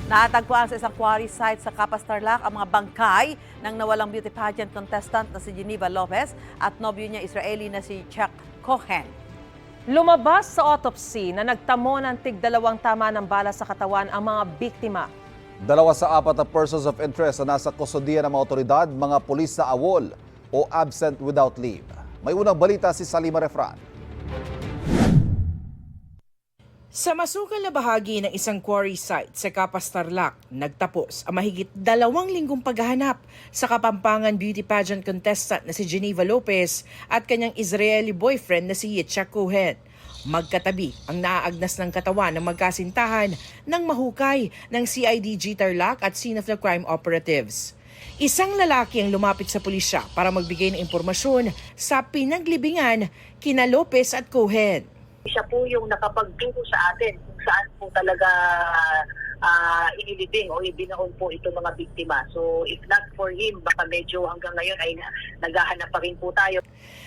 Natagpuan sa isang quarry site sa Capas Tarlac ang mga bangkay ng nawalang beauty pageant contestant na si Geneva Lopez at nobyo niya Israeli na si Chuck Cohen. Lumabas sa autopsy na nagtamo ng tig-2 tama ng bala sa katawan ang mga biktima. 2 sa 4 na persons of interest na nasa kustodiya ng mga otoridad, mga pulis na awol o absent without leave. May unang balita si Salima Refran. Sa masukal na bahagi ng isang quarry site sa Capas Tarlac, nagtapos ang mahigit 2 linggong paghahanap sa Kapampangan beauty pageant contestant na si Geneva Lopez at kanyang Israeli boyfriend na si Yitzhak Cohen. Magkatabi ang naaagnas ng katawan ng magkasintahan ng mahukay ng CIDG Tarlac at Scene of the Crime Operatives. Isang lalaki ang lumapit sa pulisya para magbigay ng impormasyon sa pinaglibingan kina Lopez at Cohen. Siya po yung nakapagturo sa atin kung saan po talaga inilibing o ibinaon po itong mga biktima. So if not for him, baka medyo hanggang ngayon ay naghahanap pa rin po tayo.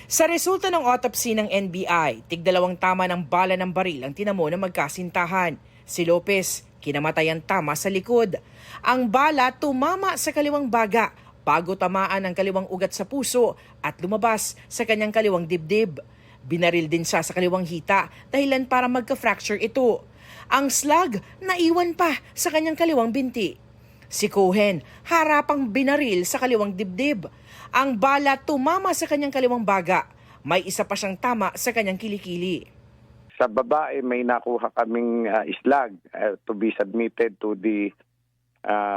Sa resulta ng autopsy ng NBI, tig-2 tama ng bala ng baril ang tinamo ng magkasintahan. Si Lopez, kinamatayan tama sa likod. Ang bala tumama sa kaliwang baga bago tamaan ang kaliwang ugat sa puso at lumabas sa kanyang kaliwang dibdib. Binaril din siya sa kaliwang hita dahilan para magka-fracture ito. Ang slug naiwan pa sa kanyang kaliwang binti. Si Cohen harapang binaril sa kaliwang dibdib. Ang bala tumama sa kanyang kaliwang baga. May isa pa siyang tama sa kanyang kilikili. Sa babae may nakuha kaming slug to be submitted to the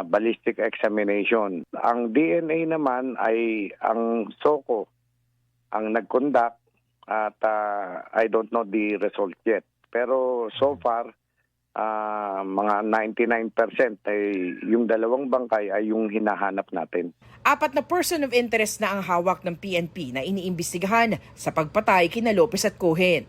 ballistic examination. Ang DNA naman ay ang SOCO ang nag-conduct at I don't know the result yet. Pero so far, mga 99% ay yung 2 bangkay ay yung hinahanap natin. 4 na person of interest na ang hawak ng PNP na iniimbestigahan sa pagpatay kina Lopez at Cohen.